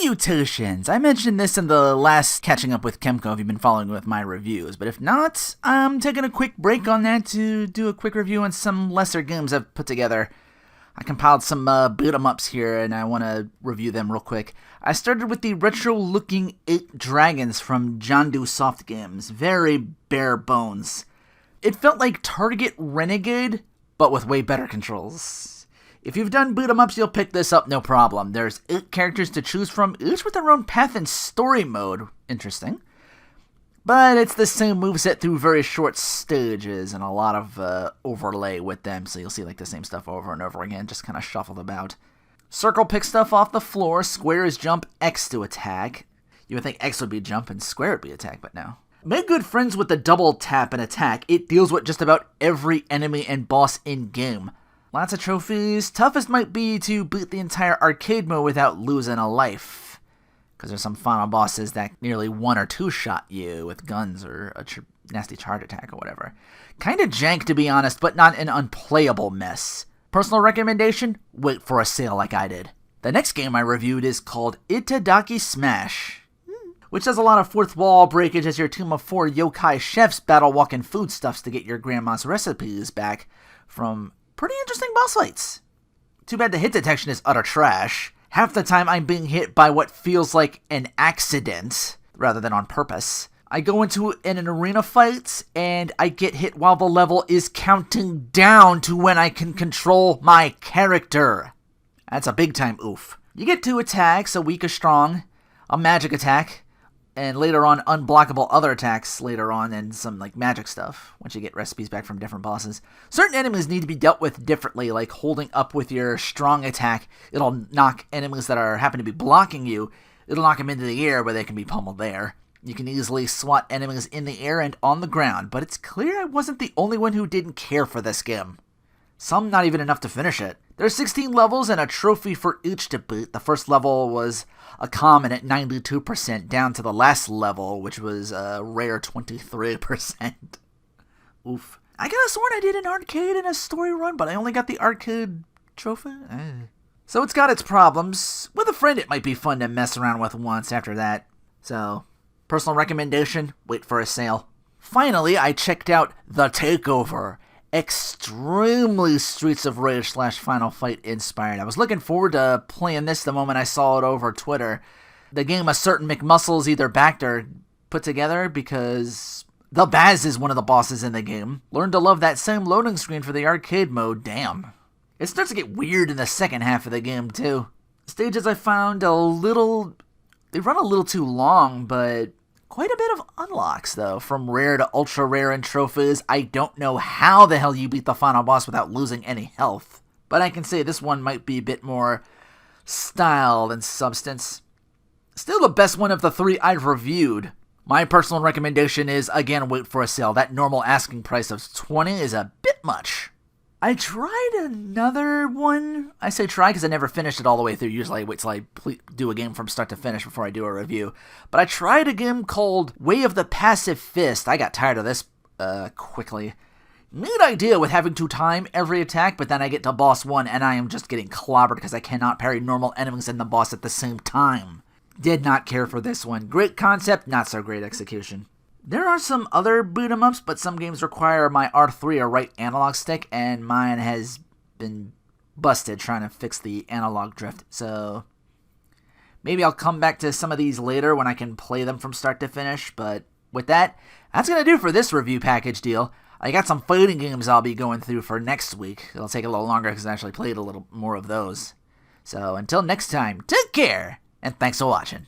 Salutations! I mentioned this in the last Catching Up with Kemco if you've been following with my reviews, but if not, I'm taking a quick break on that to do a quick review on some lesser games I've put together. I compiled some beat-em-ups here, and I want to review them real quick. I started with the retro-looking 8 Dragons from Jandu Soft Games. Very bare bones. It felt like Target Renegade, but with way better controls. If you've done beat-em-ups, you'll pick this up no problem. There's 8 characters to choose from, each with their own path and story mode. Interesting. But it's the same moveset through very short stages and a lot of overlay with them, so you'll see like the same stuff over and over again, just kind of shuffled about. Circle picks stuff off the floor, square is jump, X to attack. You would think X would be jump and square would be attack, but no. Make good friends with the double tap and attack. It deals with just about every enemy and boss in-game. Lots of trophies. Toughest might be to beat the entire arcade mode without losing a life. Because there's some final bosses that nearly 1 or 2 shot you with guns or a nasty charge attack or whatever. Kinda jank to be honest, but not an unplayable mess. Personal recommendation? Wait for a sale like I did. The next game I reviewed is called Itadaki Smash, which does a lot of fourth wall breakage as your team of 4 yokai chefs battle walking foodstuffs to get your grandma's recipes back from pretty interesting boss fights. Too bad the hit detection is utter trash. Half the time I'm being hit by what feels like an accident, rather than on purpose. I go into an arena fight, and I get hit while the level is counting down to when I can control my character. That's a big time oof. You get 2 attacks, a weak or strong, a magic attack, and later on, unblockable other attacks later on, and some like magic stuff, once you get recipes back from different bosses. Certain enemies need to be dealt with differently, like holding up with your strong attack. It'll knock enemies that happen to be blocking you. It'll knock them into the air where they can be pummeled there. You can easily swat enemies in the air and on the ground, but it's clear I wasn't the only one who didn't care for this game. Some not even enough to finish it. There's 16 levels and a trophy for each to beat. The first level was a common at 92%, down to the last level, which was a rare 23%. Oof. I could have sworn I did an arcade and a story run, but I only got the arcade trophy. So it's got its problems. With a friend, it might be fun to mess around with once after that. So, personal recommendation, wait for a sale. Finally, I checked out The TakeOver. Extremely Streets of Rage / Final Fight inspired. I was looking forward to playing this the moment I saw it over Twitter. The game a certain McMuscles either backed or put together because the Baz is one of the bosses in the game. Learned to love that same loading screen for the arcade mode, damn. It starts to get weird in the second half of the game too. Stages I found they run a little too long, but quite a bit of unlocks, though, from rare to ultra rare and trophies. I don't know how the hell you beat the final boss without losing any health, but I can say this one might be a bit more style than substance. Still the best one of the 3 I've reviewed. My personal recommendation is, again, wait for a sale. That normal asking price of $20 is a bit much. I tried another one. I say try because I never finished it all the way through. Usually I wait till I do a game from start to finish before I do a review. But I tried a game called Way of the Passive Fist. I got tired of this quickly. Neat idea with having to time every attack, but then I get to boss 1 and I am just getting clobbered because I cannot parry normal enemies and the boss at the same time. Did not care for this one. Great concept, not so great execution. There are some other beat-em-ups, but some games require my R3 or right analog stick, and mine has been busted trying to fix the analog drift, so maybe I'll come back to some of these later when I can play them from start to finish, but with that, that's going to do for this review package deal. I got some fighting games I'll be going through for next week. It'll take a little longer because I actually played a little more of those. So until next time, take care, and thanks for watching.